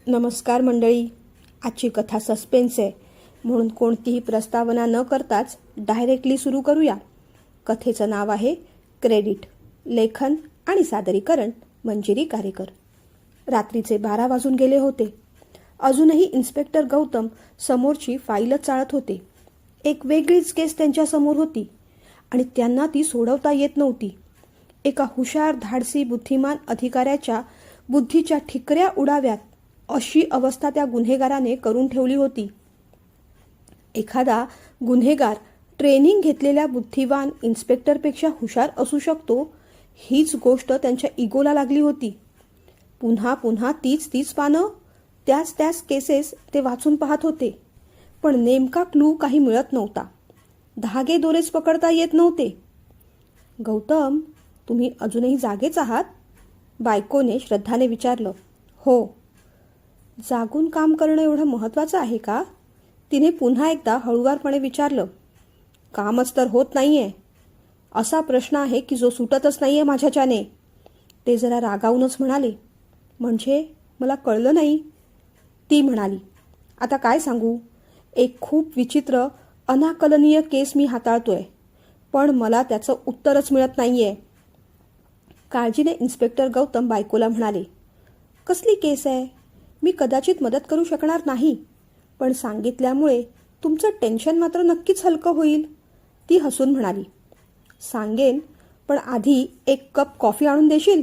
नमस्कार मंडळी. आजची कथा सस्पेन्स आहे, म्हणून कोणतीही प्रस्तावना न करताच डायरेक्टली सुरू करूया. कथेचं नाव आहे क्रेडिट. लेखन आणि सादरीकरण मंजिरी कारेकर. रात्रीचे 12 वाजून गेले होते. अजूनही इन्स्पेक्टर गौतम समोरची फाईलच चाळत होते. एक वेगळीच केस त्यांच्यासमोर होती आणि त्यांना ती सोडवता येत नव्हती. एका हुशार, धाडसी, बुद्धिमान अधिकाऱ्याच्या बुद्धीच्या ठिकऱ्या उडाव्यात अशी अवस्था त्या गुन्हेगाराने करून ठेवली होती. एखादा गुन्हेगार ट्रेनिंग घेतलेल्या बुद्धिवान इन्स्पेक्टरपेक्षा हुशार असू शकतो, हीच गोष्ट त्यांच्या इगोला लागली होती. पुन्हा पुन्हा तीच पानं, त्याच केसेस ते वाचून पाहत होते, पण नेमका क्लू काही मिळत नव्हता. धागे दोरेच पकडता येत नव्हते. गौतम, तुम्ही अजूनही जागेच आहात? बायकोने श्रद्धाने विचारलं. हो. जागून काम करणं एवढं महत्त्वाचं आहे का? तिने पुन्हा एकदा हळुवारपणे विचारलं. कामच तर होत नाहीये. असा प्रश्न आहे की जो सुटतच नाहीये माझ्याच्याने. ते जरा रागावूनच म्हणाले. म्हणजे मला कळलं नाही, ती म्हणाली. आता काय सांगू, एक खूप विचित्र अनाकलनीय केस मी हाताळतोय, पण मला त्याचं उत्तरच मिळत नाहीये. काळजीने इन्स्पेक्टर गौतम बायकोला म्हणाले. कसली केस आहे? मी कदाचित मदत करू शकणार नाही, पण सांगितल्यामुळे तुमचं टेन्शन मात्र नक्कीच हलकं होईल, ती हसून म्हणाली. सांगेन, पण आधी 1 कप कॉफी आणून देशील?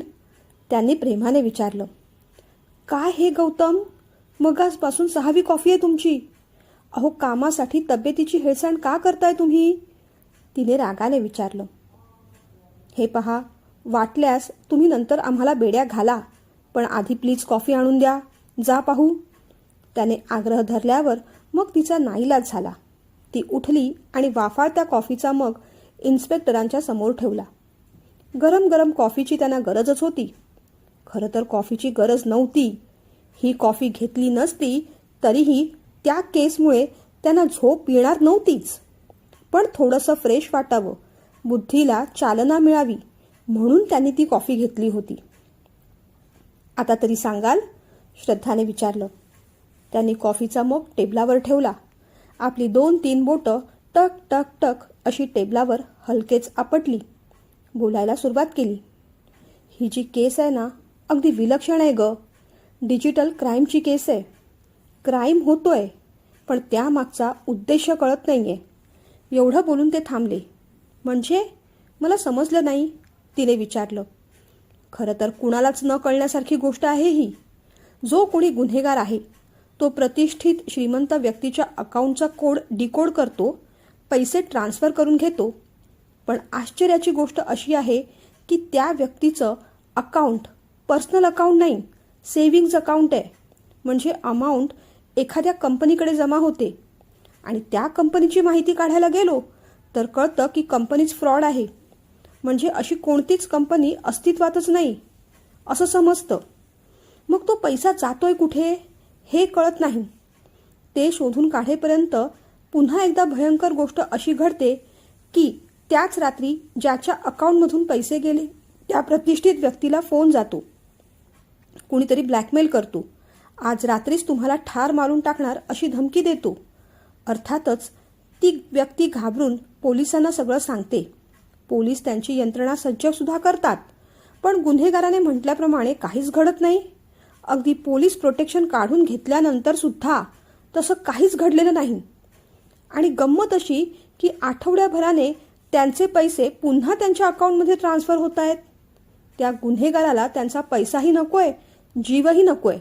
त्यांनी प्रेमाने विचारलं. काय हे गौतम, मगाचपासून 6वी कॉफी आहे तुमची. अहो, कामासाठी तब्येतीची हेळसांड का करताय तुम्ही? तिने रागाने विचारलं. हे पहा, वाटल्यास तुम्ही नंतर आम्हाला बेड्या घाला, पण आधी प्लीज कॉफी आणून द्या. जा पाहू. त्याने आग्रह धरल्यावर मग तिचा नाईलाज झाला. ती उठली आणि वाफाळत्या कॉफीचा मग इन्स्पेक्टरांच्या समोर ठेवला. गरम गरम कॉफीची त्यांना गरजच होती. खरं तर कॉफीची गरज नव्हती. ही कॉफी घेतली नसती तरीही त्या केसमुळे त्यांना झोप येणार नव्हतीच, पण थोडंसं फ्रेश वाटावं, बुद्धीला चालना मिळावी म्हणून त्यांनी ती कॉफी घेतली होती. आता तरी सांगाल? श्रद्धाने विचारलं. त्यांनी कॉफीचा मग टेबलावर ठेवला. आपली 2-3 बोटं टक टक टक अशी टेबलावर हलकेच आपटली. बोलायला सुरुवात केली. ही जी केस आहे ना, अगदी विलक्षण आहे ग. डिजिटल क्राईमची केस आहे. क्राईम होतोय, पण त्यामागचा उद्देश कळत नाहीये. एवढं बोलून ते थांबले. म्हणजे मला समजलं नाही, तिने विचारलं. खरं तर कुणालाच न कळण्यासारखी गोष्ट आहे ही. जो कोणी गुन्हेगार आहे तो प्रतिष्ठित श्रीमंत व्यक्तीच्या अकाउंटचा कोड डिकोड करतो, पैसे ट्रान्सफर करून घेतो. पण आश्चर्याची गोष्ट अशी आहे की त्या व्यक्तीचं अकाउंट पर्सनल अकाउंट नाही, सेव्हिंग्ज अकाउंट आहे. म्हणजे अमाऊंट एखाद्या कंपनीकडे जमा होते आणि त्या कंपनीची माहिती काढायला गेलो तर कळतं की कंपनीच फ्रॉड आहे. म्हणजे अशी कोणतीच कंपनी अस्तित्वातच नाही असं समजतं. मग तो पैसा जातोय कुठे हे कळत नाही. ते शोधून काढेपर्यंत पुन्हा एकदा भयंकर गोष्ट अशी घडते की त्याच रात्री ज्याच्या अकाउंटमधून पैसे गेले त्या प्रतिष्ठित व्यक्तीला फोन जातो. कुणीतरी ब्लॅकमेल करतो. आज रात्रीच तुम्हाला ठार मारून टाकणार अशी धमकी देतो. अर्थातच ती व्यक्ती घाबरून पोलिसांना सगळं सांगते. पोलीस त्यांची यंत्रणा सज्ज सुद्धा करतात, पण गुन्हेगाराने म्हटल्याप्रमाणे काहीच घडत नाही. अगदी पोलीस प्रोटेक्शन काढून घेतल्यानंतर सुद्धा तसं काहीच घडलेलं नाही. आणि गंमत अशी की आठवड्याभराने त्यांचे पैसे पुन्हा त्यांच्या अकाउंटमध्ये ट्रान्सफर होत आहेत. त्या गुन्हेगाराला त्यांचा पैसाही नकोय, जीवही नकोय.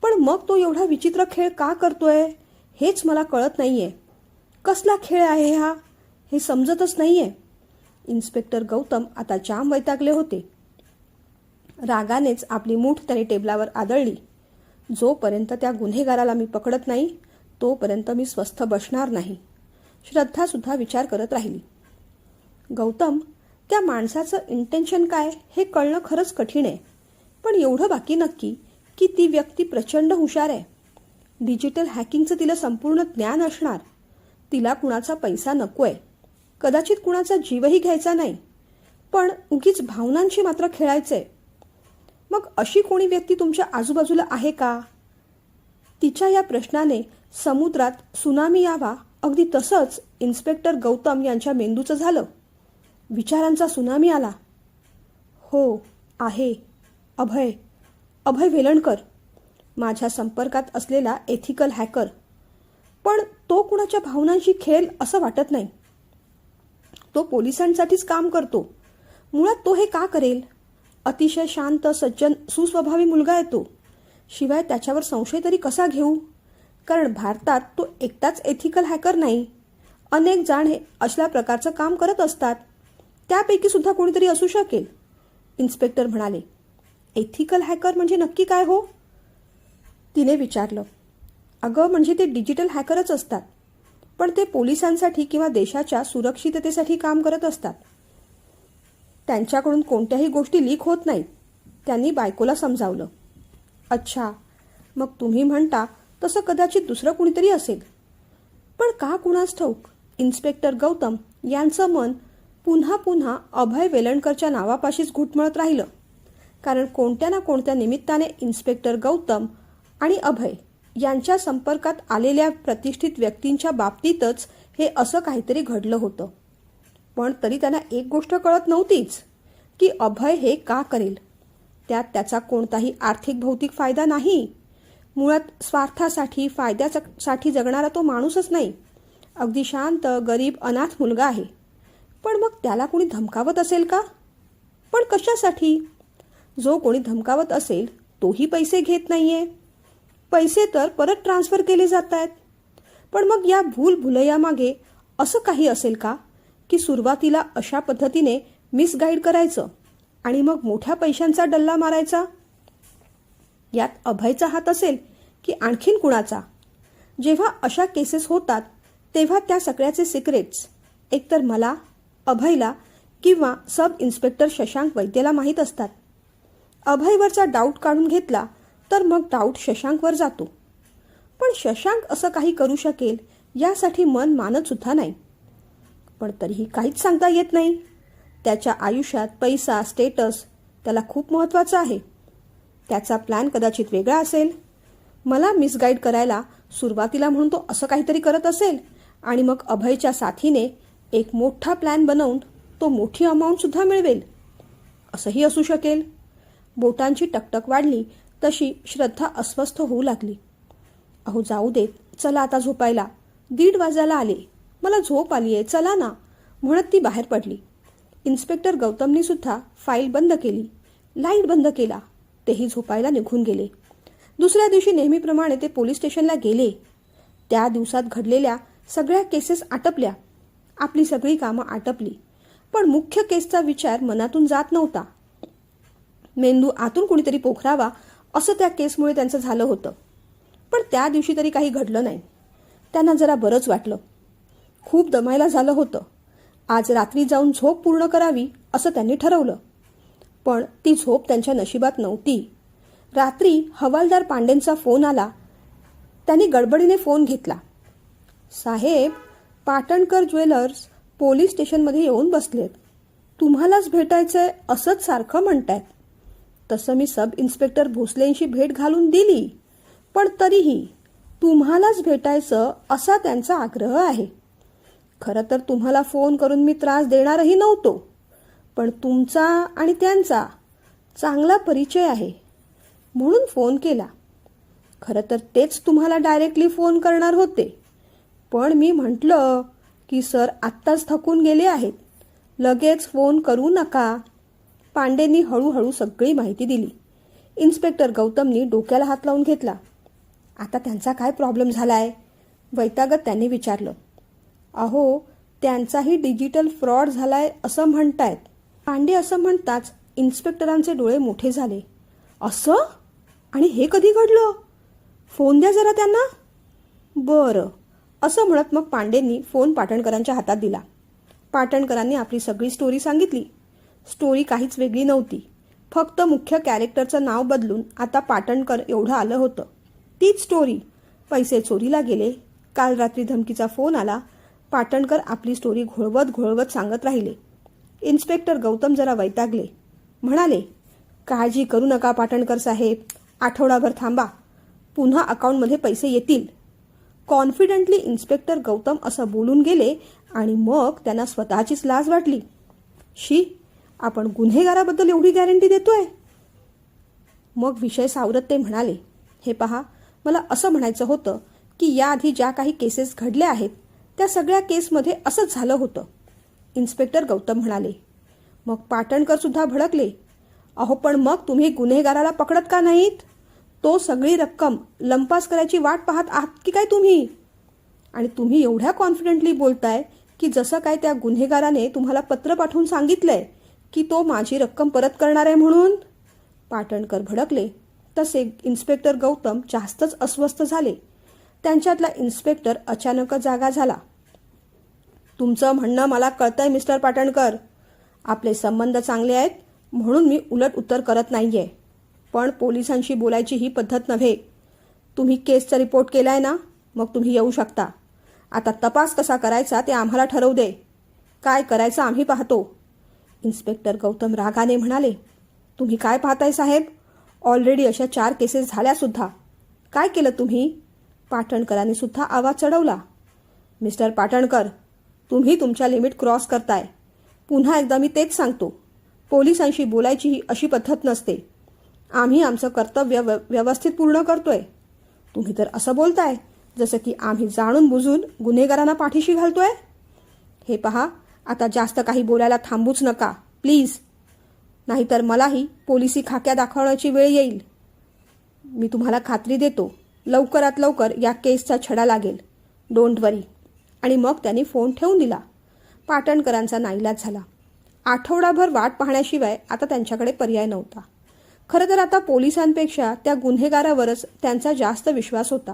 पण मग तो एवढा विचित्र खेळ का करतोय हेच मला कळत नाहीये. कसला खेळ आहे हा हे समजतच नाहीये. इन्स्पेक्टर गौतम आता जाम वैतागले होते. रागानेच आपली मूठ त्याने टेबलावर आदळली. जोपर्यंत त्या गुन्हेगाराला मी पकडत नाही तोपर्यंत मी स्वस्थ बसणार नाही. श्रद्धा सुद्धा विचार करत राहिली. गौतम, त्या माणसाचं इंटेन्शन काय हे कळणं खरंच कठीण आहे, पण एवढं बाकी नक्की की ती व्यक्ती प्रचंड हुशार आहे. डिजिटल हॅकिंगचं तिला संपूर्ण ज्ञान असणार. तिला कुणाचा पैसा नकोय, कदाचित कुणाचा जीवही घ्यायचा नाही, पण उगीच भावनांशी मात्र खेळायचंय. मग अशी कोणी व्यक्ती तुमच्या आजूबाजूला आहे का? तिच्या या प्रश्नाने समुद्रात सुनामी यावा, अगदी तसंच इन्स्पेक्टर गौतम यांच्या मेंदूचं झालं. विचारांचा सुनामी आला. हो, आहे. अभय अभय वेलणकर, माझ्या संपर्कात असलेला एथिकल हॅकर. पण तो कुणाच्या भावनांशी खेळ असं वाटत नाही. तो पोलिसांसाठीच काम करतो. मुळात तो हे का करेल? अतिशय शांत, सज्जन, सुस्वभावी मुलगा आहे तो. शिवाय त्याच्यावर संशय तरी कसा घेऊ? कारण भारतात तो एकटाच एथिकल हॅकर नाही. अनेक जण हे अशा प्रकारचं काम करत असतात. त्यापैकी सुद्धा कोणीतरी असू शकेल. इन्स्पेक्टर म्हणाले. एथिकल हॅकर म्हणजे नक्की काय हो? तिने विचारलं. अगं, म्हणजे ते डिजिटल हॅकरच असतात. पण ते पोलिसांसाठी किंवा देशाच्या सुरक्षिततेसाठी काम करत असतात. त्यांच्याकडून कोणत्याही गोष्टी लीक होत नाहीत, त्यांनी बायकोला समजावलं. अच्छा, मग तुम्ही म्हणता तसं कदाचित दुसरं कुणीतरी असेल. पण का कुणास ठाऊक इन्स्पेक्टर गौतम यांचं मन पुन्हा पुन्हा अभय वेलणकरच्या नावापाशीच घुटमळत राहिलं. कारण कोणत्या ना कोणत्या निमित्ताने इन्स्पेक्टर गौतम आणि अभय यांच्या संपर्कात आलेल्या प्रतिष्ठित व्यक्तींच्या बाबतीतच हे असं काहीतरी घडलं होतं. पण तरी त्यांना एक गोष्ट कळत नव्हतीच की अभय हे का करेल. त्यात त्याचा कोणताही आर्थिक भौतिक फायदा नाही. मुळात स्वार्थासाठी, फायद्यासाठी जगणारा तो माणूसच नाही. अगदी शांत, गरीब, अनाथ मुलगा आहे. पण मग त्याला कोणी धमकावत असेल का? पण कशासाठी? जो कोणी धमकावत असेल तोही पैसे घेत नाहीये. पैसे तर परत ट्रान्सफर केले जात आहेत. पण मग या भूलभुलैयामागे असं काही असेल का की सुरुवातीला अशा पद्धतीने मिसगाईड करायचं आणि मग मोठ्या पैशांचा डल्ला मारायचा? यात अभयचा हात असेल की आणखीन कुणाचा? जेव्हा अशा केसेस होतात तेव्हा त्या सगळ्याचे सिक्रेट्स एकतर मला, अभयला किंवा सब इन्स्पेक्टर शशांक वैद्यला माहीत असतात. अभयवरचा डाऊट काढून घेतला तर मग डाऊट शशांकवर जातो. पण शशांक असं काही करू शकेल यासाठी मन मानत सुद्धा नाही. पण तरीही काहीच सांगता येत नाही. त्याच्या आयुष्यात पैसा, स्टेटस त्याला खूप महत्त्वाचं आहे. त्याचा प्लॅन कदाचित वेगळा असेल. मला मिसगाईड करायला सुरुवातीला म्हणून तो असं काहीतरी करत असेल आणि मग अभयच्या साथीने एक मोठा प्लॅन बनवून तो मोठी अमाऊंटसुद्धा मिळवेल, असंही असू शकेल. बोटांची टकटक वाढली तशी श्रद्धा अस्वस्थ होऊ लागली. अहो जाऊ देत, चला आता झोपायला. 1:30 वाजायला आले. मला झोप आलीये, चला ना, म्हणत ती बाहेर पडली. इन्स्पेक्टर गौतमनी सुद्धा फाईल बंद केली, लाईट बंद केला. तेही झोपायला निघून गेले. दुसऱ्या दिवशी नेहमीप्रमाणे ते पोलीस स्टेशनला गेले. त्या दिवसात घडलेल्या सगळ्या केसेस आटपल्या. आपली सगळी कामं आटपली. पण मुख्य केसचा विचार मनातून जात नव्हता. मेंदू आतून कुणीतरी पोखरावा असं त्या केसमुळे त्यांचं झालं होतं. पण त्या दिवशी तरी काही घडलं नाही. त्यांना जरा बरंच वाटलं. खूप दमायला झालं होतं. आज रात्री जाऊन झोप पूर्ण करावी असं त्यांनी ठरवलं. पण ती झोप त्यांच्या नशिबात नव्हती. रात्री हवालदार पांडेंचा फोन आला. त्यांनी गडबडीने फोन घेतला. साहेब, पाटणकर ज्वेलर्स पोलीस स्टेशनमध्ये येऊन बसलेत. तुम्हालाच भेटायचंय असंच सारखं म्हणतायत. तसं मी सब इन्स्पेक्टर भोसलेंशी भेट घालून दिली, पण तरीही तुम्हालाच भेटायचं असा त्यांचा आग्रह आहे. खरं तर तुम्हाला फोन करून मी त्रास देणारही नव्हतो, पण तुमचा आणि त्यांचा चांगला परिचय आहे म्हणून फोन केला. खरं तर तेच तुम्हाला डायरेक्टली फोन करणार होते, पण मी म्हटलं की सर आत्ताच थकून गेले आहेत, लगेच फोन करू नका. पांडेंनी हळूहळू सगळी माहिती दिली. इन्स्पेक्टर गौतमनी डोक्याला हात लावून घेतला. आता त्यांचा काय प्रॉब्लेम झालाय? वैतागत त्यांनी विचारलं. अहो, त्यांचाही डिजिटल फ्रॉड झालाय असं म्हणतायत. पांडे असं म्हणताच इन्स्पेक्टरांचे डोळे मोठे झाले. असं? आणि हे कधी घडलं? फोन द्या जरा त्यांना. बरं, असं म्हणत मग पांडेंनी फोन पाटणकरांच्या हातात दिला. पाटणकरांनी आपली सगळी स्टोरी सांगितली. स्टोरी काहीच वेगळी नव्हती. फक्त मुख्य कॅरेक्टरचं नाव बदलून आता पाटणकर एवढं आलं होतं. तीच स्टोरी. पैसे चोरीला गेले, काल रात्री धमकीचा फोन आला. पाटणकर आपली स्टोरी घोळवत घोळवत सांगत राहिले. इन्स्पेक्टर गौतम जरा वैतागले. म्हणाले, काळजी करू नका पाटणकर साहेब, आठवडाभर थांबा. पुन्हा अकाउंटमध्ये पैसे येतील. कॉन्फिडेंटली इन्स्पेक्टर गौतम असं बोलून गेले आणि मग त्यांना स्वतःचीच लाज वाटली. शी, आपण गुन्हेगाराबद्दल एवढी गॅरंटी देतोय. मग विषय सावरत ते म्हणाले, हे पहा, मला असं म्हणायचं होतं की याआधी ज्या काही केसेस घडल्या आहेत त्या सगळ्या केसमध्ये असंच झालं होतं. इन्स्पेक्टर गौतम म्हणाले. मग पाटणकर सुद्धा भडकले. अहो, पण मग तुम्ही गुन्हेगाराला पकडत का नाहीत? तो सगळी रक्कम लंपास करायची वाट पाहत आहात की काय तुम्ही? आणि तुम्ही एवढ्या कॉन्फिडेंटली बोलताय की जसं काय त्या गुन्हेगाराने तुम्हाला पत्र पाठवून सांगितलंय की तो माझी रक्कम परत करणार आहे म्हणून. पाटणकर भडकले. तसे इन्स्पेक्टर गौतम जास्तच अस्वस्थ झाले. त्यांच्यातला इन्स्पेक्टर अचानकच जागा झाला. तुमचं म्हणणं मला कळतंय मिस्टर पाटणकर. आपले संबंध चांगले आहेत म्हणून मी उलट उत्तर करत नाहीये. पण पोलिसांशी बोलायची ही पद्धत नव्हे. तुम्ही केसचा रिपोर्ट केलाय ना, मग तुम्ही येऊ शकता. आता तपास कसा करायचा ते आम्हाला ठरवू दे. काय करायचं आम्ही पाहतो. इन्स्पेक्टर गौतम रागाने म्हणाले. तुम्ही काय पाहताय साहेब? ऑलरेडी अशा 4 केसेस झाल्यासुद्धा. काय केलं तुम्ही? पाटणकरांनी सुद्धा आवाज चढवला. मिस्टर पाटणकर, तुम्ही तुमच्या लिमिट क्रॉस करताय. पुन्हा एकदा मी तेच सांगतो, पोलिसांशी बोलायची ही अशी पद्धत नसते. आम्ही आमचं कर्तव्य व्यवस्थित पूर्ण करतोय. तुम्ही तर असं बोलताय जसं की आम्ही जाणून बुजून गुन्हेगारांना पाठीशी घालतोय. हे पहा, आता जास्त काही बोलायला थांबूच नका प्लीज, नाहीतर मलाही पोलिसी खाक्या दाखवण्याची वेळ येईल. मी तुम्हाला खात्री देतो, लवकरात लवकर या केसचा छडा लागेल. डोंट वरी. आणि मग त्यांनी फोन ठेवून दिला. पाटणकरांचा नाईलाज झाला. आठवडाभर वाट पाहण्याशिवाय आता त्यांच्याकडे पर्याय नव्हता. खरं तर आता पोलिसांपेक्षा त्या गुन्हेगारावरच त्यांचा जास्त विश्वास होता.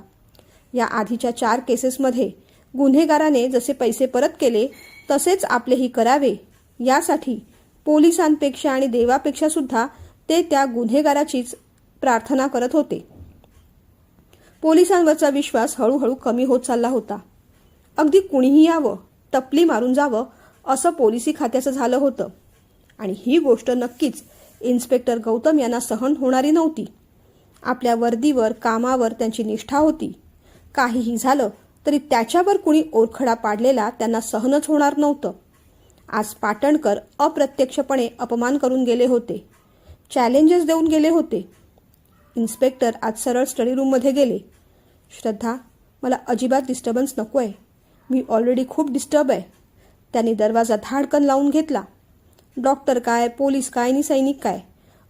या आधीच्या 4 केसेसमध्ये गुन्हेगाराने जसे पैसे परत केले तसेच आपलेही करावे यासाठी पोलिसांपेक्षा आणि देवापेक्षा सुद्धा ते त्या गुन्हेगाराचीच प्रार्थना करत होते. पोलिसांवरचा विश्वास हळूहळू कमी होत चालला होता. अगदी कुणीही यावं, टपली मारून जावं असं पोलिसी खात्याचं झालं होतं. आणि ही गोष्ट नक्कीच इन्स्पेक्टर गौतम यांना सहन होणारी नव्हती. आपल्या वर्दीवर, कामावर त्यांची निष्ठा होती. काहीही झालं तरी त्याच्यावर कुणी ओरखडा पाडलेला त्यांना सहनच होणार नव्हतं. आज पाटणकर अप्रत्यक्षपणे अपमान करून गेले होते. चॅलेंजेस देऊन गेले होते. इन्स्पेक्टर आज सरळ स्टडी रूममध्ये गेले. श्रद्धा, मला अजिबात डिस्टर्बन्स नको आहे. मी ऑलरेडी खूप डिस्टर्ब आहे. त्यांनी दरवाजा धाडकन लावून घेतला. डॉक्टर काय, पोलीस काय आणि सैनिक काय,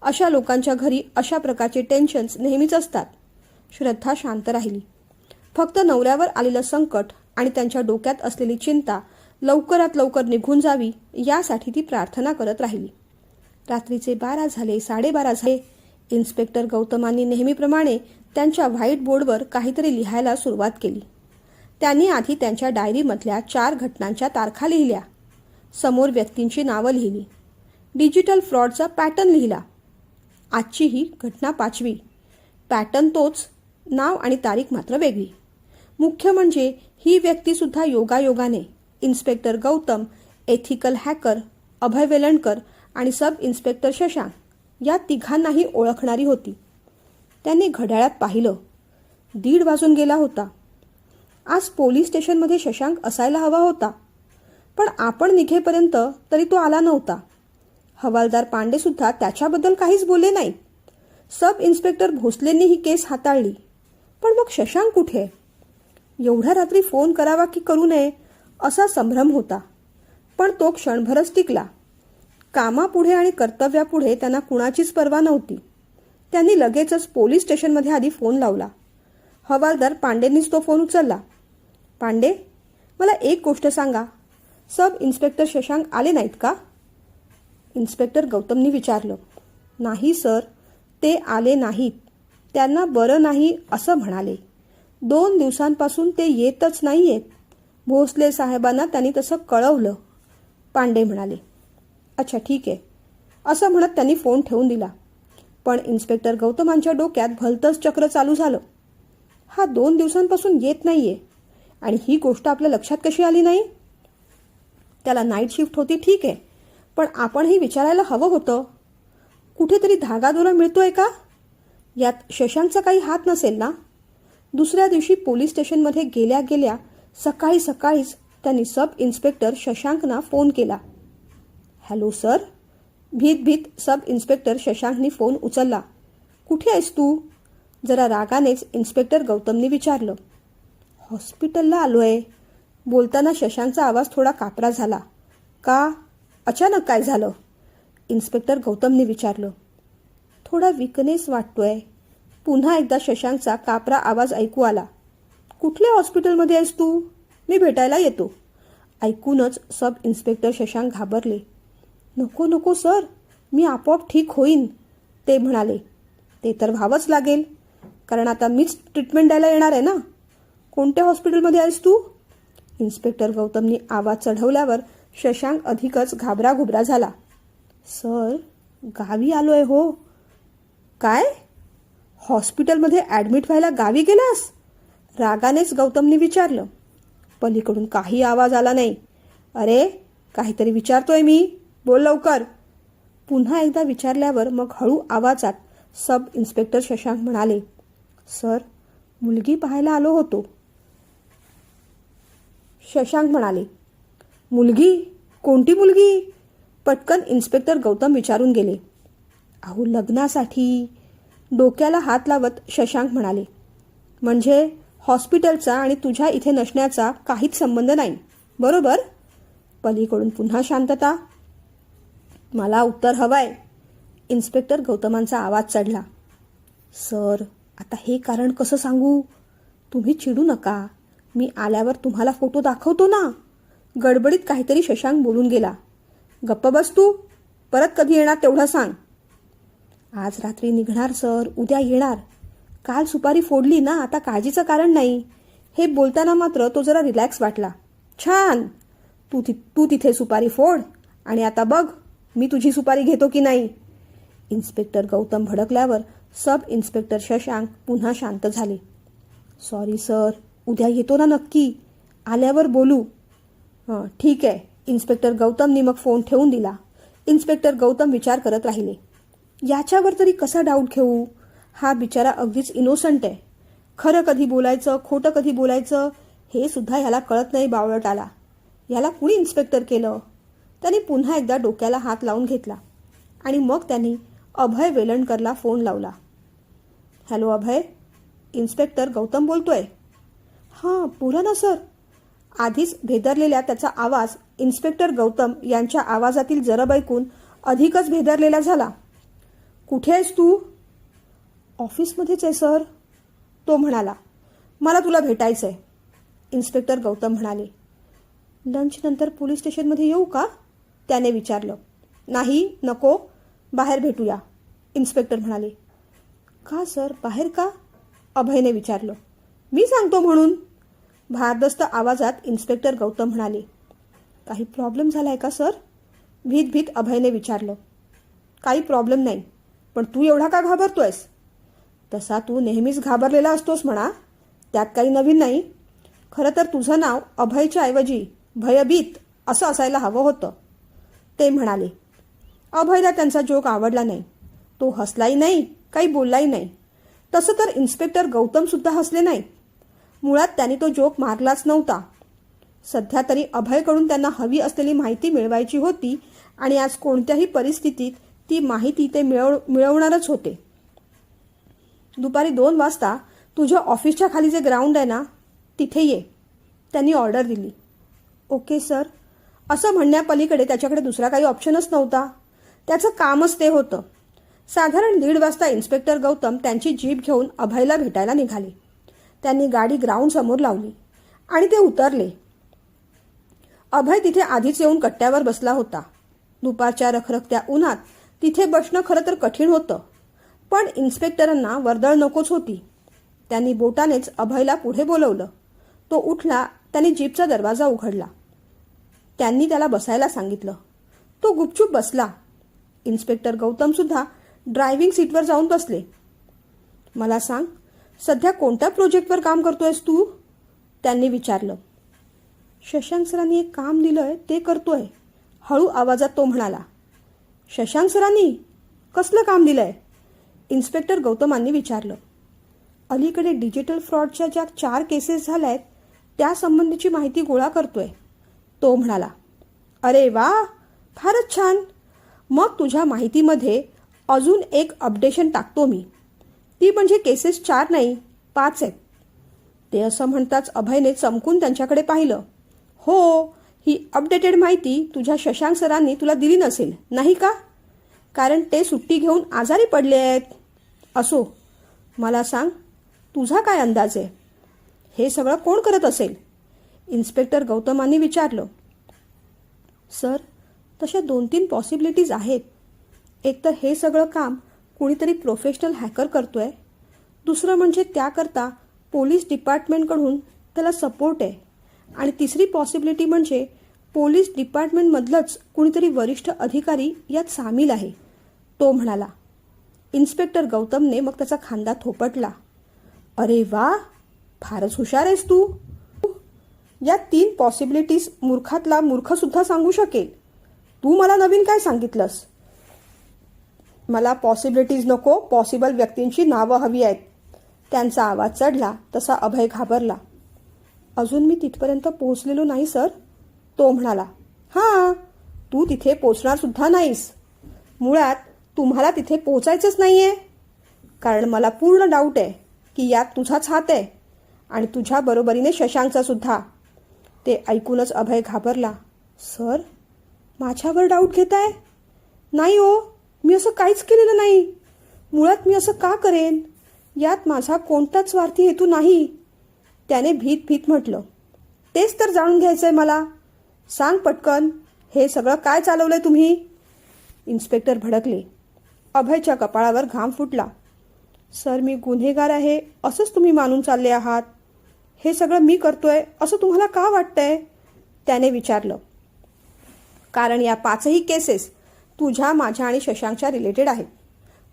अशा लोकांच्या घरी अशा प्रकारचे टेन्शन्स नेहमीच असतात. श्रद्धा शांत राहिली. फक्त नवऱ्यावर आलेलं संकट आणि त्यांच्या डोक्यात असलेली चिंता लवकरात लवकर निघून जावी यासाठी ती प्रार्थना करत राहिली. रात्रीचे 12 झाले, 12:30 झाले. इन्स्पेक्टर गौतमांनी नेहमीप्रमाणे त्यांच्या व्हाईट बोर्डवर काहीतरी लिहायला सुरुवात केली. त्यांनी आधी त्यांच्या डायरीमधल्या 4 घटनांच्या तारखा लिहिल्या. समोर व्यक्तींची नावं लिहिली. डिजिटल फ्रॉडचा पॅटर्न लिहिला. आजची ही घटना 5वी. पॅटर्न तोच, नाव आणि तारीख मात्र वेगळी. मुख्य म्हणजे ही व्यक्तीसुद्धा योगायोगाने इन्स्पेक्टर गौतम, एथिकल हॅकर अभय वेलणकर आणि सब इन्स्पेक्टर शशांक या तिघांनाही ओळखणारी होती. त्यांनी घड्याळात पाहिलं. 1:30 वाजून गेला होता. आज पोलीस स्टेशनमध्ये शशांक असायला हवा होता, पण आपण निघेपर्यंत तरी तो आला नव्हता. हवालदार पांडेसुद्धा त्याच्याबद्दल काहीच बोलले नाहीत. सब इन्स्पेक्टर भोसलेंनी ही केस हाताळली, पण मग शशांक कुठे? एवढ्या रात्री फोन करावा की करू नये असा संभ्रम होता, पण तो क्षणभरच टिकला. कामापुढे आणि कर्तव्यापुढे त्यांना कुणाचीच पर्वा नव्हती. त्यांनी लगेचच पोलीस स्टेशनमध्ये आधी फोन लावला. हवालदार पांडेंनीच तो फोन उचलला. पांडे, मला एक गोष्ट सांगा, सब इन्स्पेक्टर शशांक आले नाहीत का? इन्स्पेक्टर गौतमनी विचारलं. नाही सर, ते आले नाहीत. त्यांना बरं नाही असं म्हणाले. 2 दिवसांपासून ते येतच नाहीयेत. भोसले साहेबांना त्यांनी तसं कळवलं, पांडे म्हणाले. अच्छा ठीक आहे, असं म्हणत त्यांनी फोन ठेवून दिला. पण इन्स्पेक्टर गौतमांच्या डोक्यात भलतंच चक्र चालू झालं. हा 2 दिवसांपासून येत नाहीये आणि ही गोष्ट आपल्या लक्षात कशी आली नाही? त्याला नाईट शिफ्ट होती ठीक आहे, पण आपणही विचारायला हवं होतं. कुठेतरी धागादोरा मिळतोय का? यात शशांकचा काही हात नसेल ना? दुसऱ्या दिवशी पोलीस स्टेशनमध्ये गेल्या गेल्या सकाळी सकाळीच त्यांनी सब इन्स्पेक्टर शशांकना फोन केला. Hello sir. भीत भीत सब इन्स्पेक्टर शशांकनी फोन उचलला. कुठे आहेस तू? जरा रागानेच इन्स्पेक्टर गौतमने विचारलं. हॉस्पिटलला आलोय. बोलताना शशांकचा आवाज थोडा कापरा झाला. का? अचानक काय झालं? इन्स्पेक्टर गौतमने विचारलं. थोडा विकनेस वाटतोय. पुन्हा एकदा शशांकचा कापरा आवाज ऐकू आला. कुठल्या हॉस्पिटलमध्ये आहेस तू? मी भेटायला येतो. ऐकूनच सब इन्स्पेक्टर शशांक घाबरले. नको नको सर, मी आपोआप ठीक होईन, ते म्हणाले. ते तर व्हावंच लागेल, कारण आता मीच ट्रीटमेंट द्यायला येणार आहे ना. कोणत्या हॉस्पिटलमध्ये आहेस तू? इन्स्पेक्टर गौतमनी आवाज चढवल्यावर शशांक अधिकच घाबराघुबरा झाला. सर, गावी आलोय हो. काय? हॉस्पिटलमध्ये ॲडमिट व्हायला गावी गेलास? रागानेच गौतमने विचारलं. पलीकडून काही आवाज आला नाही. अरे, काहीतरी विचारतोय मी, बोल लवकर. पुन्हा एकदा विचारल्यावर मग हळू आवाजात सब इन्स्पेक्टर शशांक म्हणाले. सर, मुलगी पाहायला आलो होतो. शशांक म्हणाले. मुलगी? कोणती मुलगी? पटकन इन्स्पेक्टर गौतम विचारून गेले. अहो, लग्नासाठी. डोक्याला हात लावत शशांक म्हणाले. म्हणजे हॉस्पिटलचा आणि तुझ्या इथे नसण्याचा काहीच संबंध नाही, बरोबर? पलीकडून पुन्हा शांतता. मला उत्तर हवंय. इन्स्पेक्टर गौतमांचा आवाज चढला. सर, आता हे कारण कसं सांगू? तुम्ही चिडू नका. मी आल्यावर तुम्हाला फोटो दाखवतो ना. गडबडीत काहीतरी शशांक बोलून गेला. गप्प बस तू. परत कधी येणार तेवढं सांग. आज रात्री निघणार सर, उद्या येणार. काल सुपारी फोडली ना, आता काळजीचं कारण नाही. हे बोलताना मात्र तो जरा रिलॅक्स वाटला. छान. तू तिथे सुपारी फोड आणि आता बघ मी तुझी सुपारी घेतो की नाही. इन्स्पेक्टर गौतम भडकल्यावर सब इन्स्पेक्टर शशांक पुन्हा शांत झाले. सॉरी सर, उद्या येतो ना नक्की. आल्यावर बोलू. ठीक आहे. इन्स्पेक्टर गौतमनी मग फोन ठेवून दिला. इन्स्पेक्टर गौतम विचार करत राहिले. याच्यावर तरी कसा डाऊट घेऊ? हा बिचारा अगदीच इनोसंट आहे. खरं कधी बोलायचं, खोटं कधी बोलायचं हे सुद्धा याला कळत नाही. बावळटाला याला कुणी इन्स्पेक्टर केलं? त्यांनी पुन्हा एकदा डोक्याला हात लावून घेतला आणि मग त्यांनी अभय वेलणकरला फोन लावला. हॅलो अभय, इन्स्पेक्टर गौतम बोलतोय. हां, बोला ना सर. आधीच भेदरलेल्या त्याचा आवाज इन्स्पेक्टर गौतम यांच्या आवाजातील जरब ऐकून अधिकच भेदरलेला झाला. कुठे आहेस तू? ऑफिसमध्येच आहे सर, तो म्हणाला. मला तुला भेटायचं आहे. इन्स्पेक्टर गौतम म्हणाले. लंचनंतर पोलीस स्टेशनमध्ये येऊ का? त्याने विचारलं. नाही, नको, बाहेर भेटूया, इन्स्पेक्टर म्हणाले. का सर, बाहेर का? अभयने विचारलं. मी सांगतो म्हणून, भारदस्त आवाजात इन्स्पेक्टर गौतम म्हणाले. काही प्रॉब्लेम झालाय का सर? भीत भीत अभयने विचारलं. काही प्रॉब्लेम नाही, पण तू एवढा का घाबरतोयस? तसा तू नेहमीच घाबरलेला असतोस म्हणा, त्यात काही नवीन नाही. खरं तर तुझं नाव अभयच्या ऐवजी भयभीत असं असायला हवं होतं, ते म्हणाले. अभयला त्यांचा जोक आवडला नाही. तो हसलाही नाही, काही बोललाही नाही. तसं तर इन्स्पेक्टर गौतम सुद्धा हसले नाहीत. मुळात त्यांनी तो जोक मारलाच नव्हता. सध्या तरी अभयकडून त्यांना हवी असलेली माहिती मिळवायची होती आणि आज कोणत्याही परिस्थितीत ती माहिती ते मिळवणारच होते. दुपारी 2 वाजता तुझ्या ऑफिसच्या खाली जे ग्राउंड आहे ना, तिथे ये, त्यांनी ऑर्डर दिली. Okay sir. असं म्हणण्यापलीकडे त्याच्याकडे दुसरा काही ऑप्शनच नव्हता. त्याचं कामच ते होतं. साधारण 1:30 वाजता इन्स्पेक्टर गौतम त्यांची जीप घेऊन अभयला भेटायला निघाले. त्यांनी गाडी ग्राउंड समोर लावली आणि ते उतरले. अभय तिथे आधीच येऊन कट्ट्यावर बसला होता. दुपारच्या रखरखत्या उन्हात तिथे बसणं खरं तर कठीण होतं, पण इन्स्पेक्टरांना वर्दळ नकोच होती. त्यांनी बोटानेच अभयला पुढे बोलवलं. तो उठला. त्यांनी जीपचा दरवाजा उघडला. त्यांनी त्याला बसायला सांगितलं. तो गुपचूप बसला. इन्स्पेक्टर गौतम सुद्धा ड्रायव्हिंग सीटवर जाऊन बसले. मला सांग, सध्या कोणत्या प्रोजेक्टवर काम करतोयस तू? त्यांनी विचारलं. शशांक सरांनी एक काम दिलंय, ते करतोय, हळू आवाजात तो म्हणाला. शशांक सरांनी? कसलं काम दिलंय? इन्स्पेक्टर गौतमांनी विचारलं. अलीकडे डिजिटल फ्रॉडच्या ज्या 4 केसेस झाल्या आहेत त्यासंबंधीची माहिती गोळा करतोय. तो म्हणाला, अरे वा, फारच छान. मग तुझ्या माहितीमध्ये अजून एक अपडेशन टाकतो मी. ती म्हणजे केसेस 4 नाही 5 आहेत. ते असं म्हणताच अभयने चमकून त्यांच्याकडे पाहिलं. हो, ही अपडेटेड माहिती तुझ्या शशांक सरांनी तुला दिली नसेल, नाही का? कारण ते सुट्टी घेऊन आजारी पडले आहेत. असो, मला सांग, तुझा काय अंदाज आहे? हे सगळं कोण करत असेल? इन्स्पेक्टर गौतमांनी विचारलं. सर, तशा 2-3 पॉसिबिलिटीज आहेत. एक तर हे सगळं काम कुणीतरी प्रोफेशनल हॅकर करतोय. दुसरं म्हणजे त्याकरता पोलीस डिपार्टमेंटकडून त्याला सपोर्ट आहे. आणि तिसरी पॉसिबिलिटी म्हणजे पोलीस डिपार्टमेंटमधलंच कुणीतरी वरिष्ठ अधिकारी यात सामील आहे. तो म्हणाला. इन्स्पेक्टर गौतमने मग त्याचा खांदा थोपटला. अरे वा, फारच हुशार आहेस तू. या 3 पॉसिबिलिटीज मूर्खातला मूर्खसुद्धा सांगू शकेल. तू मला नवीन काय सांगितलंस? मला पॉसिबिलिटीज नको, पॉसिबल व्यक्तींची नावं हवी आहेत. त्यांचा आवाज चढला तसा अभय घाबरला. अजून मी तिथपर्यंत पोहोचलेलो नाही सर. तो म्हणाला. हां, तू तिथे पोचणार सुद्धा नाहीस. मुळात तुम्हाला तिथे पोचायचंच नाही आहे. कारण मला पूर्ण डाऊट आहे की यात तुझाच हात आहे आणि तुझ्या बरोबरीने शशांकचा सुद्धा. ते ऐकूनच अभय घाबरला. सर, माझ्यावर डाऊट घेताय? नाही हो, मी असं काहीच केलेलं नाही. मुळात मी असं का करेन? यात माझा कोणताच स्वार्थी हेतू नाही. त्याने भीत भीत म्हटलं. तेच तर जाणून घ्यायचंय मला. सांग पटकन, हे सगळं काय चालवलंय तुम्ही? इन्स्पेक्टर भडकले. अभयच्या कपाळावर घाम फुटला. सर, मी गुन्हेगार आहे असंच तुम्ही मानून चालले आहात. हे सगळं मी करतोय असं तुम्हाला का वाटतंय? त्याने विचारलं. कारण या 5ही केसेस तुझ्या, माझ्या आणि शशांकच्या रिलेटेड आहेत.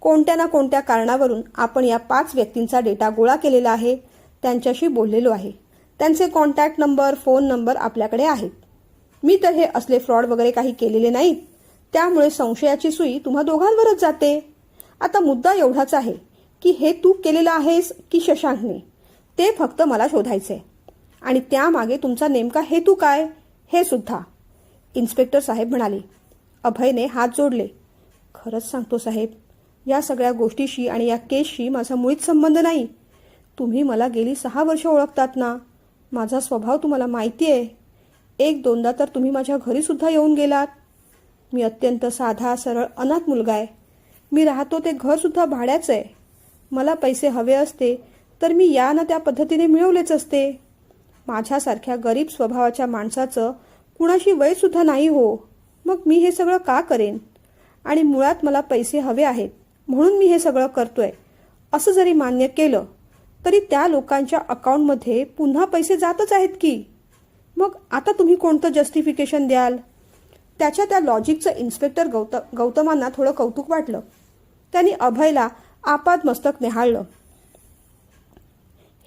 कोणत्या ना कोणत्या कारणावरून आपण या 5 व्यक्तींचा डेटा गोळा केलेला आहे, त्यांच्याशी बोललेलो आहे. त्यांचे कॉन्टॅक्ट नंबर, फोन नंबर आपल्याकडे आहेत. मी तर हे असले फ्रॉड वगैरे काही केलेले नाहीत. त्यामुळे संशयाची सुई तुम्हा दोघांवरच जाते. आता मुद्दा एवढाच आहे की हे तू केलेलं आहेस की शशांकने, ते फक्त मला शोधायचंय. आणि त्यामागे तुमचा नेमका हेतू काय हे सुद्धा. इन्स्पेक्टर साहेब म्हणाले. अभयने हात जोडले. खरंच सांगतो साहेब, या सगळ्या गोष्टीशी आणि या केसशी माझा मुळीच संबंध नाही. तुम्ही मला गेली 6 वर्ष ओळखतात ना. माझा स्वभाव तुम्हाला माहिती आहे. 1-2दा तर तुम्ही माझ्या घरीसुद्धा येऊन गेलात. मी अत्यंत साधा सरळ अनाथ मुलगा आहे. मी राहतो ते घरसुद्धा भाड्याचं आहे. मला पैसे हवे असते तर मी या ना त्या पद्धतीने मिळवलेच असते. माझ्यासारख्या गरीब स्वभावाच्या माणसाचं कुणाशी वयसुद्धा नाही हो. मग मी हे सगळं का करेन? आणि मुळात मला पैसे हवे आहेत म्हणून मी हे सगळं करतोय असं जरी मान्य केलं तरी त्या लोकांच्या अकाउंटमध्ये पुन्हा पैसे जातच आहेत की. मग आता तुम्ही कोणतं जस्टिफिकेशन द्याल? त्याच्या त्या लॉजिकचं इन्स्पेक्टर गौतमांना थोडं कौतुक वाटलं. त्यांनी अभयला आपादमस्तक निहाळलं.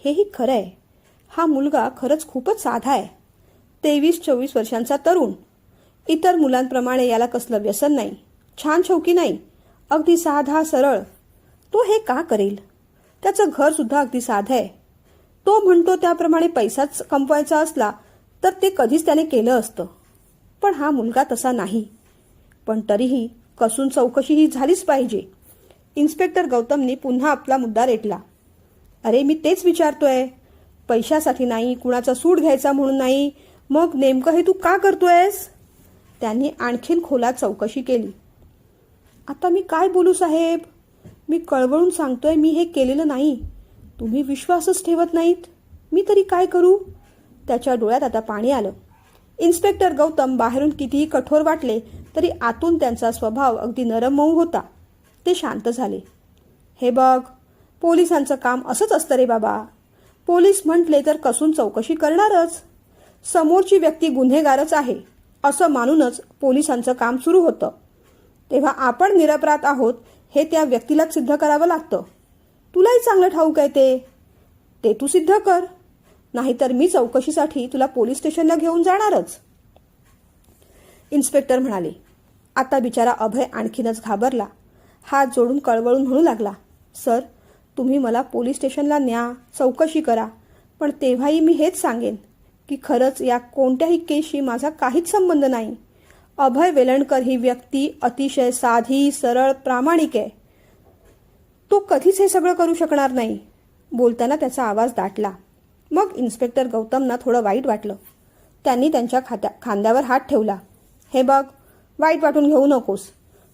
हेही खरं आहे. हा मुलगा खरंच खूपच साधा आहे. 23-24 वर्षांचा तरुण. इतर मुलांप्रमाणे याला कसलं व्यसन नाही, छान शौकी नाही, अगदी साधा सरळ. तो हे का करेल? त्याचं घरसुद्धा अगदी साधं आहे. तो म्हणतो त्याप्रमाणे पैसाच कमवायचा असला तर ते कधीच त्याने केलं असतं. पण हा मुलगा तसा नाही. पण तरीही कसून चौकशी ही झालीच पाहिजे. इन्स्पेक्टर गौतमनी पुन्हा आपला मुद्दा रेटला. अरे, मी तेच विचारतोय. पैशासाठी नाही, कुणाचा सूड घ्यायचा म्हणून नाही. मग नेमकं हे तू का करतोयस? त्यांनी आणखीन खोलात चौकशी केली. आता मी काय बोलू साहेब? मी कळवळून सांगतोय मी हे केलेलं नाही. तुम्ही विश्वासच ठेवत नाहीत. मी तरी काय करू? त्याच्या डोळ्यात आता पाणी आलं. इन्स्पेक्टर गौतम बाहेरून कितीही कठोर वाटले तरी आतून त्यांचा स्वभाव अगदी नरम मऊ होता. ते शांत झाले. हे बघ, पोलिसांचं काम असंच असतं रे बाबा. पोलीस म्हटले तर कसून चौकशी करणारच. समोरची व्यक्ती गुन्हेगारच आहे असं मानूनच पोलिसांचं काम सुरू होतं. तेव्हा आपण निरपराध आहोत हे त्या व्यक्तीलाच सिद्ध करावं लागतं. तुलाही चांगलं ठाऊक आहे ते तू सिद्ध कर. नाहीतर मी चौकशीसाठी तुला पोलीस स्टेशनला घेऊन जाणारच. इन्स्पेक्टर म्हणाले. आता बिचारा अभय आणखीनच घाबरला. हात जोडून कळवळून म्हणू लागला. सर, तुम्ही मला पोलीस स्टेशनला न्या, चौकशी करा, पण तेव्हाही मी हेच सांगेन की खरंच या कोणत्याही केसशी माझा काहीच संबंध नाही. अभय वेलणकर ही व्यक्ती अतिशय साधी, सरळ, प्रामाणिक आहे. तो कधीच हे सगळं करू शकणार नाही. बोलताना त्याचा आवाज दाटला. मग इन्स्पेक्टर गौतमना थोडं वाईट वाटलं. त्यांनी त्यांच्या खांद्यावर हात ठेवला. हे बघ, वाईट वाटून घेऊ नकोस.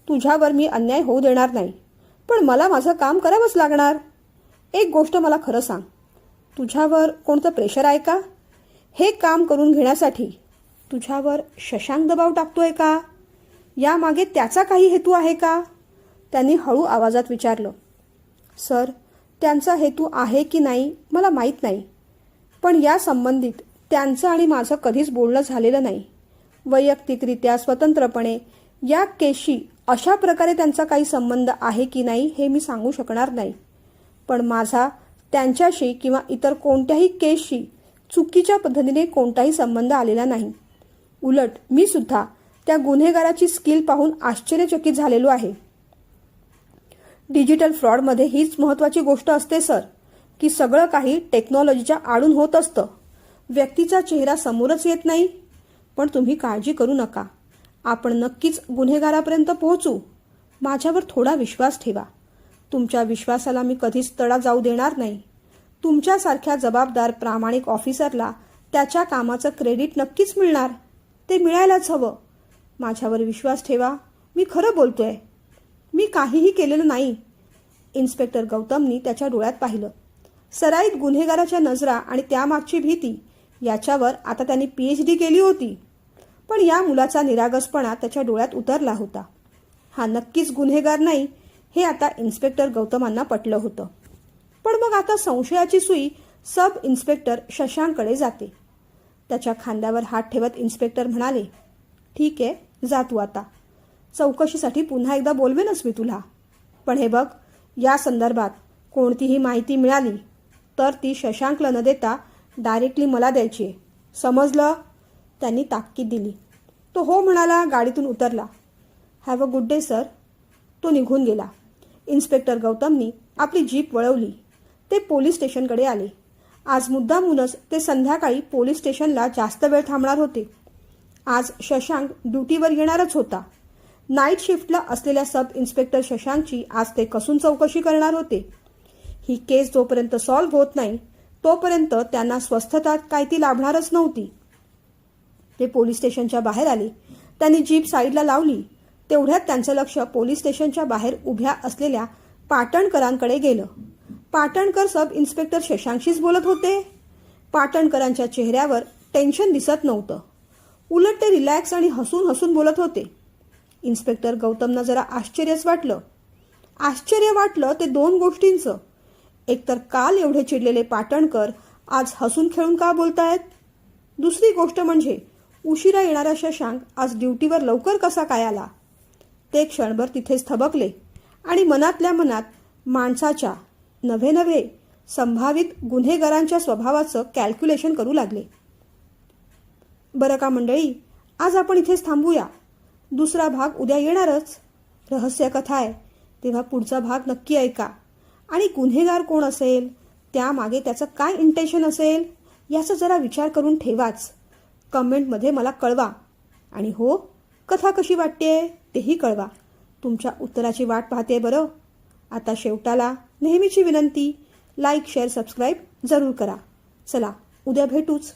तुझ्यावर मी अन्याय होऊ देणार नाही, पण मला माझं काम करावंच लागणार. एक गोष्ट मला खरं सांग, तुझ्यावर कोणतं प्रेशर आहे का? हे काम करून घेण्यासाठी तुझ्यावर शशांक दबाव टाकतोय का? यामागे त्याचा काही हेतू आहे का? त्यांनी हळू आवाजात विचारलं. सर, त्यांचा हेतू आहे की नाही मला माहीत नाही, पण या संबंधित त्यांचं आणि माझं कधीच बोलणं झालेलं नाही. वैयक्तिकरित्या स्वतंत्रपणे या केसशी अशा प्रकारे त्यांचा काही संबंध आहे की नाही हे मी सांगू शकणार नाही, पण माझा त्यांच्याशी किंवा इतर कोणत्याही केसशी चुकीच्या पद्धतीने कोणताही संबंध आलेला नाही. उलट मी सुद्धा त्या गुन्हेगाराची स्किल पाहून आश्चर्यचकित झालेलो आहे. डिजिटल फ्रॉडमध्ये हीच महत्त्वाची गोष्ट असते सर, की सगळं काही टेक्नॉलॉजीच्या आडून होत असतं. व्यक्तीचा चेहरा समोरच येत नाही. पण तुम्ही काळजी करू नका, आपण नक्कीच गुन्हेगारापर्यंत पोहोचू. माझ्यावर थोडा विश्वास ठेवा. तुमच्या विश्वासाला मी कधीच तडा जाऊ देणार नाही. तुमच्यासारख्या जबाबदार प्रामाणिक ऑफिसरला त्याच्या कामाचं क्रेडिट नक्कीच मिळणार. ते मिळायलाच हवं. माझ्यावर विश्वास ठेवा, मी खरं बोलतोय. मी काहीही केलेलं नाही. इन्स्पेक्टर गौतमनी त्याच्या डोळ्यात पाहिलं. सराईत गुन्हेगाराच्या नजरा आणि त्यामागची भीती याच्यावर आता त्यांनी PhD केली होती. पण या मुलाचा निरागसपणा त्याच्या डोळ्यात उतरला होता. हा नक्कीच गुन्हेगार नाही हे आता इन्स्पेक्टर गौतमांना पटलं होतं. पण मग आता संशयाची सुई सब इन्स्पेक्टर शशांककडे जाते. त्याच्या खांद्यावर हात ठेवत इन्स्पेक्टर म्हणाले, ठीक आहे, जा तू आता. चौकशीसाठी पुन्हा एकदा बोलवेनच मी तुला. पण हे बघ, या संदर्भात कोणतीही माहिती मिळाली तर ती शशांकला न देता डायरेक्टली मला द्यायची आहे. समजलं? त्यांनी ताकीद दिली. तो हो म्हणाला, गाडीतून उतरला. Have a good day sir. तो निघून गेला. इन्स्पेक्टर गौतमनी आपली जीप वळवली. ते पोलीस स्टेशनकडे आले. आज मुद्दामूनच ते संध्याकाळी पोलीस स्टेशनला जास्त वेळ थांबणार होते. आज शशांक ड्युटीवर येणारच होता. नाईट शिफ्टला असलेल्या सब इन्स्पेक्टर शशांकची आज ते कसून चौकशी करणार होते. ही केस जोपर्यंत सॉल्व्ह होत नाही तोपर्यंत त्यांना स्वस्थता काय ती लाभणारच नव्हती. ते पोलीस स्टेशनच्या बाहेर आले. त्यांनी जीप साईडला लावली. तेवढ्यात त्यांचं लक्ष पोलीस स्टेशनच्या बाहेर उभ्या असलेल्या पाटणकरांकडे गेलं. पाटणकर सब इन्स्पेक्टर शशांकशीच बोलत होते. पाटणकरांच्या चेहऱ्यावर टेन्शन दिसत नव्हतं. उलट ते रिलॅक्स आणि हसून हसून बोलत होते. इन्स्पेक्टर गौतमना जरा आश्चर्यच वाटलं. आश्चर्य वाटलं ते दोन गोष्टींचं. एकतर काल एवढे चिडलेले पाटणकर आज हसून खेळून का बोलतायत? दुसरी गोष्ट म्हणजे उशिरा येणारा शशांक आज ड्युटीवर लवकर कसा काय आला? ते क्षणभर तिथेच थबकले आणि मनातल्या मनात माणसाच्या नव्हे संभावित गुन्हेगारांच्या स्वभावाचं कॅल्क्युलेशन करू लागले. बरं का मंडळी, आज आपण इथेच थांबूया. दुसरा भाग उद्या येणारच. रहस्य कथा आहे, तेव्हा पुढचा भाग नक्की ऐका. आणि गुन्हेगार कोण असेल, त्यामागे त्याचं काय इंटेन्शन असेल याचा जरा विचार करून ठेवाच. कमेंटमध्ये मला कळवा. आणि हो, कथा कशी वाटते तेही कळवा. तुमच्या उत्तराची वाट पाहते. बरं, आता शेवटाला नेहमीची विनंती, लाईक, शेअर, सबस्क्राईब जरूर करा. चला, उद्या भेटूच.